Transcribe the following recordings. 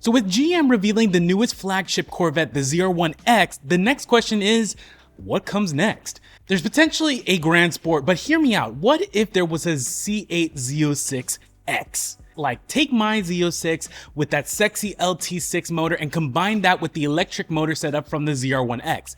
So with GM revealing the newest flagship Corvette, the ZR1X, the next question is, what comes next? There's potentially a Grand Sport, but hear me out. What if there was a C8 Z06X? Like, take my Z06 with that sexy LT6 motor and combine that with the electric motor setup from the ZR1X.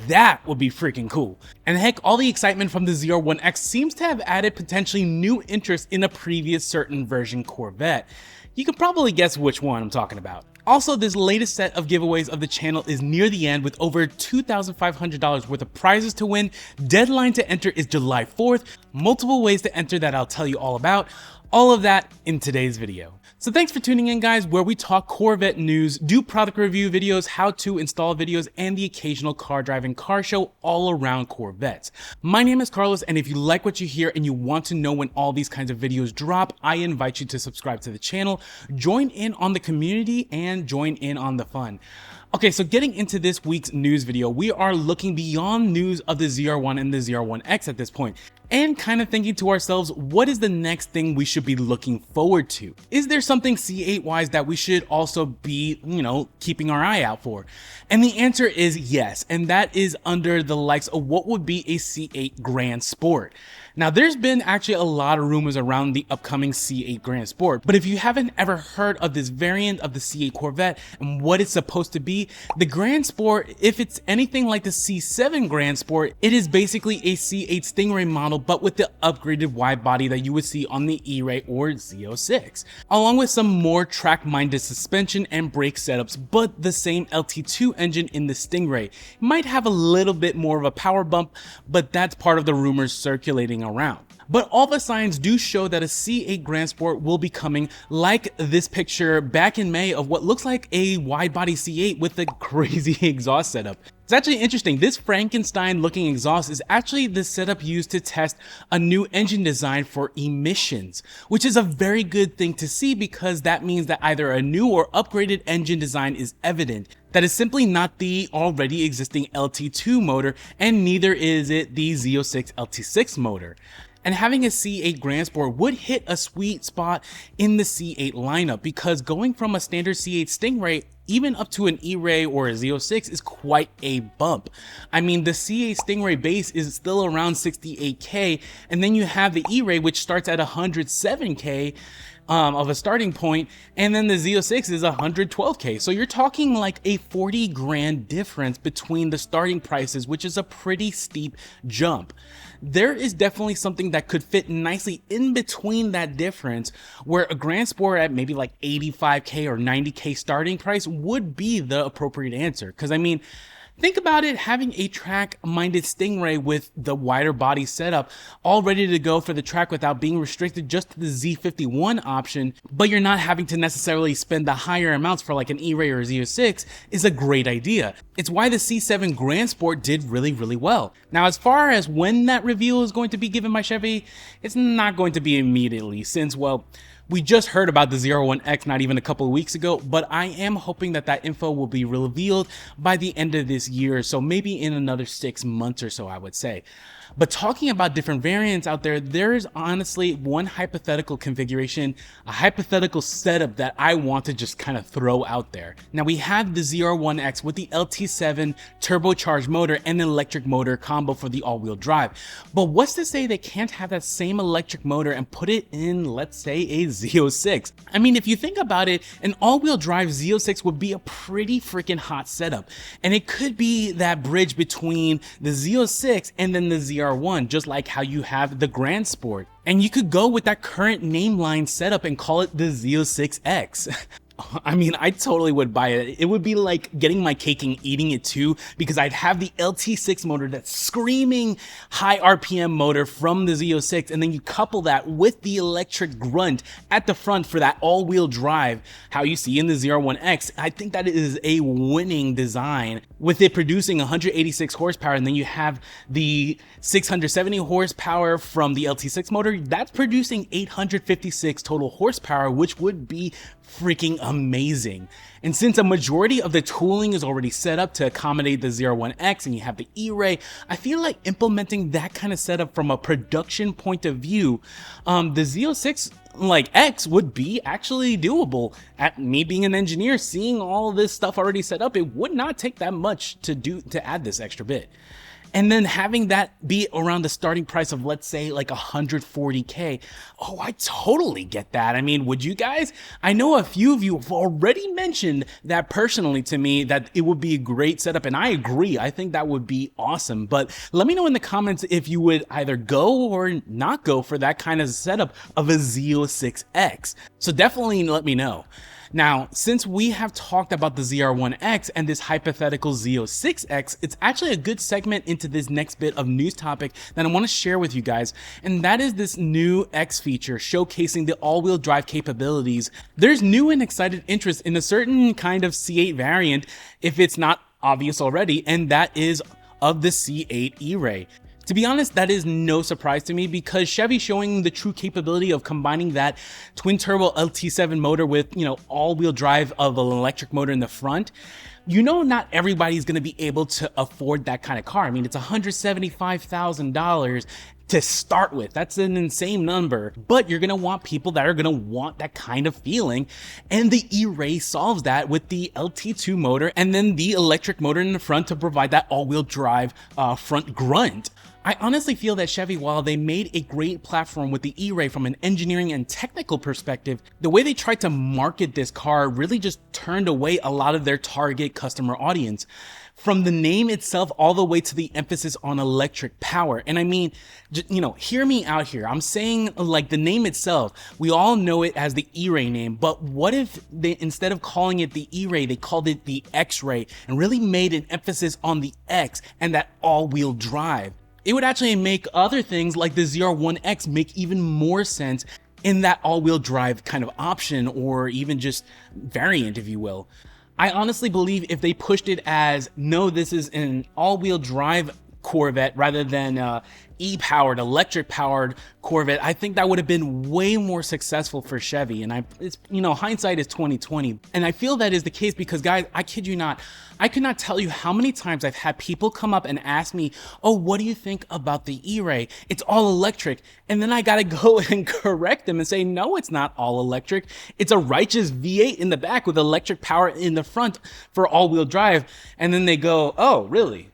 That would be freaking cool. And heck, all the excitement from the ZR1X seems to have added potentially new interest in a previous certain version Corvette. You can probably guess which one I'm talking about. Also, this latest set of giveaways of the channel is near the end with over $2,500 worth of prizes to win. Deadline to enter is July 4th. Multiple ways to enter that I'll tell you all about. All of that in today's video. So thanks for tuning in, guys, where we talk Corvette news, do product review videos, how to install videos, and the occasional car driving car show all around Corvettes. My name is Carlos, and if you like what you hear and you want to know when all these kinds of videos drop, I invite you to subscribe to the channel, join in on the community, and join in on the fun. Okay, so getting into this week's news video, we are looking beyond news of the ZR1 and the ZR1X at this point, and kind of thinking to ourselves, what is the next thing we should be looking forward to? Is there something C8 wise that we should also be, keeping our eye out for? And the answer is yes, and that is under the likes of what would be a C8 Grand Sport. Now, there's been actually a lot of rumors around the upcoming C8 Grand Sport, but if you haven't ever heard of this variant of the C8 Corvette and what it's supposed to be, the Grand Sport, if it's anything like the C7 Grand Sport, it is basically a C8 Stingray model, but with the upgraded wide body that you would see on the Eray or Z06, along with some more track-minded suspension and brake setups, but the same LT2 engine in the Stingray. It might have a little bit more of a power bump, but that's part of the rumors circulating around. But all the signs do show that a C8 Grand Sport will be coming, like this picture back in May of what looks like a wide body C8 with a crazy exhaust setup. It's actually interesting. This Frankenstein looking exhaust is actually the setup used to test a new engine design for emissions, which is a very good thing to see because that means that either a new or upgraded engine design is evident. That is simply not the already existing LT2 motor, and neither is it the Z06 LT6 motor. And having a C8 Grand Sport would hit a sweet spot in the C8 lineup because going from a standard C8 Stingray even up to an Eray or a Z06 is quite a bump. I mean, the C8 Stingray base is still around 68K, and then you have the Eray, which starts at 107K of a starting point, and then the Z06 is 112K. So you're talking like a 40 grand difference between the starting prices, which is a pretty steep jump. There is definitely something that could fit nicely in between that difference, where a Grand Sport at maybe like 85K or 90K starting price would be the appropriate answer. Because I mean, think about it, having a track-minded Stingray with the wider body setup all ready to go for the track without being restricted just to the Z51 option, but you're not having to necessarily spend the higher amounts for like an Eray or a Z06 is a great idea. It's why the C7 Grand Sport did really well. Now, as far as when that reveal is going to be given by Chevy, it's not going to be immediately since, well, we just heard about the ZR1X not even a couple of weeks ago, but I am hoping that that info will be revealed by the end of this year, so maybe in another 6 months or so, I would say. But talking about different variants out there, there's honestly one hypothetical configuration, a hypothetical setup that I want to just kind of throw out there. Now, we have the ZR1X with the LT7 turbocharged motor and electric motor combo for the all-wheel drive. But what's to say they can't have that same electric motor and put it in, let's say, a Z06? I mean, if you think about it, an all-wheel drive Z06 would be a pretty freaking hot setup. And it could be that bridge between the Z06 and then the ZR1, just like how you have the Grand Sport. And you could go with that current nameline setup and call it the Z06X. I mean, I totally would buy it. It would be like getting my cake and eating it too, because I'd have the LT6 motor, that screaming high RPM motor from the Z06, and then you couple that with the electric grunt at the front for that all-wheel drive, how you see in the ZR1X. I think that is a winning design, with it producing 186 horsepower, and then you have the 670 horsepower from the LT6 motor. That's producing 856 total horsepower, which would be freaking amazing. And since a majority of the tooling is already set up to accommodate the ZR1X and you have the Eray, I feel like implementing that kind of setup from a production point of view, the Z06X would be actually doable. At me being an engineer, seeing all this stuff already set up, it would not take that much to add this extra bit. And then having that be around the starting price of, let's say, like 140K. Oh, I totally get that. I mean, would you guys? I know a few of you have already mentioned that personally to me, that it would be a great setup. And I agree. I think that would be awesome. But let me know in the comments if you would either go or not go for that kind of setup of a Z06X. So definitely let me know. Now, since we have talked about the ZR1X and this hypothetical Z06X, it's actually a good segment into this next bit of news topic that I want to share with you guys, and that is this new X feature showcasing the all-wheel drive capabilities. There's new and excited interest in a certain kind of C8 variant, if it's not obvious already, and that is of the C8 Eray. To be honest, that is no surprise to me because Chevy's showing the true capability of combining that twin turbo LT7 motor with, all-wheel drive of an electric motor in the front. Not everybody's going to be able to afford that kind of car. I mean, it's $175,000 to start with. That's an insane number, but you're going to want people that are going to want that kind of feeling. And the Eray solves that with the LT2 motor and then the electric motor in the front to provide that all-wheel drive front grunt. I honestly feel that Chevy, while they made a great platform with the Eray from an engineering and technical perspective, the way they tried to market this car really just turned away a lot of their target customer audience. From the name itself all the way to the emphasis on electric power. And I mean, hear me out here. I'm saying, like, the name itself, we all know it as the Eray name, but what if they, instead of calling it the Eray, they called it the X-Ray and really made an emphasis on the X and that all-wheel drive? It would actually make other things like the ZR1X make even more sense in that all-wheel drive kind of option, or even just variant, if you will. I honestly believe if they pushed it as, no, this is an all-wheel drive Corvette rather than e-powered, electric-powered Corvette, I think that would have been way more successful for Chevy. And hindsight is 2020. And I feel that is the case because, guys, I kid you not, I could not tell you how many times I've had people come up and ask me, oh, what do you think about the Eray? It's all electric. And then I gotta go and correct them and say, no, it's not all electric. It's a righteous V8 in the back with electric power in the front for all-wheel drive. And then they go, oh, really?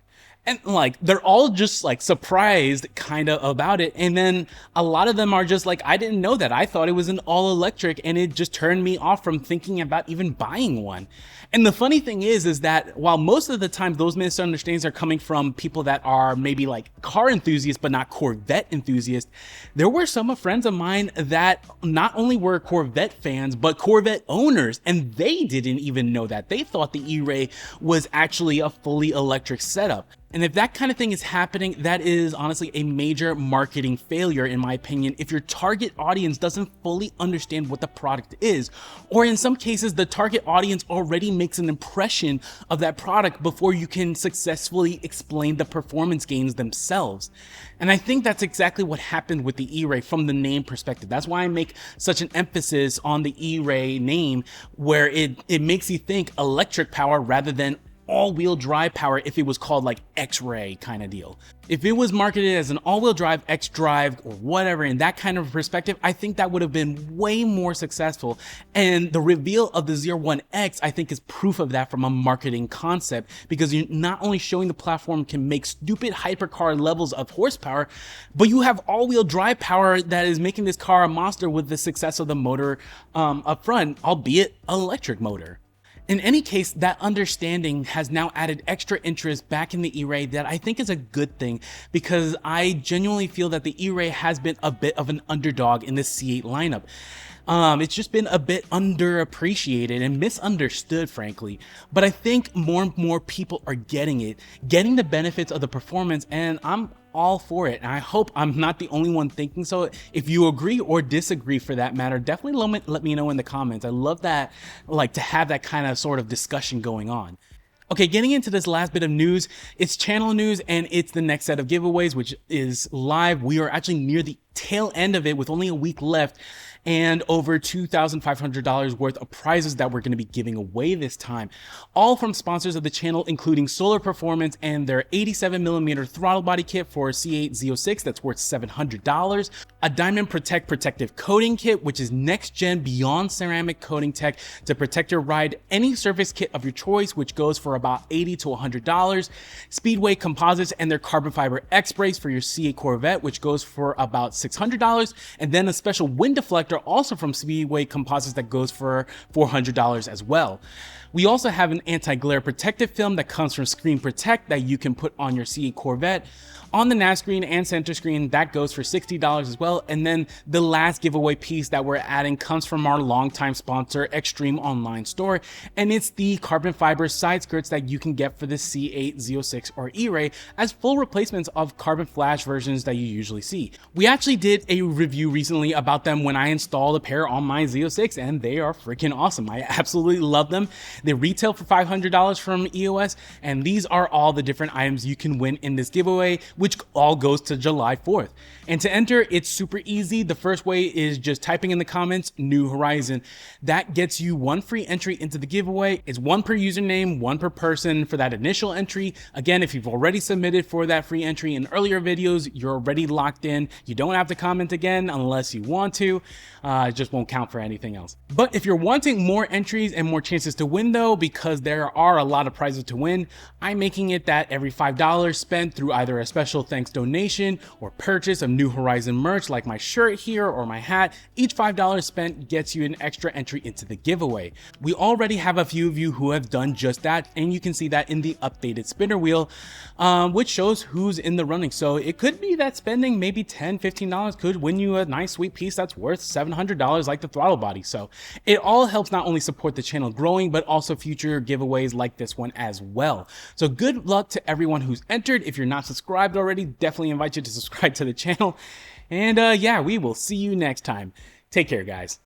And they're all just surprised kind of about it. And then a lot of them are just like, I didn't know that. I thought it was an all electric, and it just turned me off from thinking about even buying one. And the funny thing is that while most of the time those misunderstandings are coming from people that are maybe car enthusiasts, but not Corvette enthusiasts, there were some friends of mine that not only were Corvette fans, but Corvette owners, and they didn't even know that. They thought the Eray was actually a fully electric setup. And if that kind of thing is happening, that is honestly a major marketing failure, in my opinion, if your target audience doesn't fully understand what the product is, or in some cases, the target audience already makes an impression of that product before you can successfully explain the performance gains themselves. And I think that's exactly what happened with the Eray from the name perspective. That's why I make such an emphasis on the Eray name, where it makes you think electric power rather than all-wheel drive power if it was called X-Ray kind of deal. If it was marketed as an all-wheel drive, X-Drive, or whatever in that kind of perspective, I think that would have been way more successful. And the reveal of the ZR1X, I think, is proof of that from a marketing concept, because you're not only showing the platform can make stupid hypercar levels of horsepower, but you have all-wheel drive power that is making this car a monster with the success of the motor up front, albeit electric motor. In any case, that understanding has now added extra interest back in the Eray that I think is a good thing, because I genuinely feel that the Eray has been a bit of an underdog in the C8 lineup. It's just been a bit underappreciated and misunderstood, frankly. But I think more and more people are getting it, getting the benefits of the performance, and I'm all for it. And I hope I'm not the only one thinking so. If you agree or disagree for that matter, definitely let me know in the comments. I love that, to have that kind of sort of discussion going on. Okay, getting into this last bit of news, it's channel news and it's the next set of giveaways, which is live. We are actually near the tail end of it with only a week left and over $2,500 worth of prizes that we're going to be giving away this time. All from sponsors of the channel, including Solar Performance and their 87mm throttle body kit for C8 Z06 that's worth $700. A Diamond Protech protective coating kit, which is next gen beyond ceramic coating tech to protect your ride. Any surface kit of your choice, which goes for about $80 to $100. Speedway Composites and their carbon fiber X brace for your C8 Corvette, which goes for about $600. And then a special wind deflector also from Speedway Composites that goes for $400 as well. We also have an anti-glare protective film that comes from Screen Protect that you can put on your C8 Corvette. On the nav screen and center screen, that goes for $60 as well. And then the last giveaway piece that we're adding comes from our longtime sponsor, Extreme Online Store. And it's the carbon fiber side skirts that you can get for the C8, Z06, or Eray as full replacements of carbon flash versions that you usually see. We actually did a review recently about them when I installed a pair on my Z06, and they are freaking awesome. I absolutely love them. They retail for $500 from EOS, and these are all the different items you can win in this giveaway, which all goes to July 4th. And to enter, it's super easy. The first way is just typing in the comments, NuHorizon. That gets you one free entry into the giveaway. It's one per username, one per person for that initial entry. Again, if you've already submitted for that free entry in earlier videos, you're already locked in. You don't have to comment again unless you want to. It just won't count for anything else. But if you're wanting more entries and more chances to win though, because there are a lot of prizes to win, I'm making it that every $5 spent through either a special thanks donation or purchase of NuHorizon merch like my shirt here or my hat, each $5 spent gets you an extra entry into the giveaway. We already have a few of you who have done just that, and you can see that in the updated spinner wheel, which shows who's in the running. So it could be that spending maybe $10, $15 could win you a nice sweet piece that's worth $700 like the throttle body. So it all helps not only support the channel growing, but also future giveaways like this one as well. So good luck to everyone who's entered. If you're not subscribed already, definitely invite you to subscribe to the channel. And yeah, we will see you next time. Take care, guys.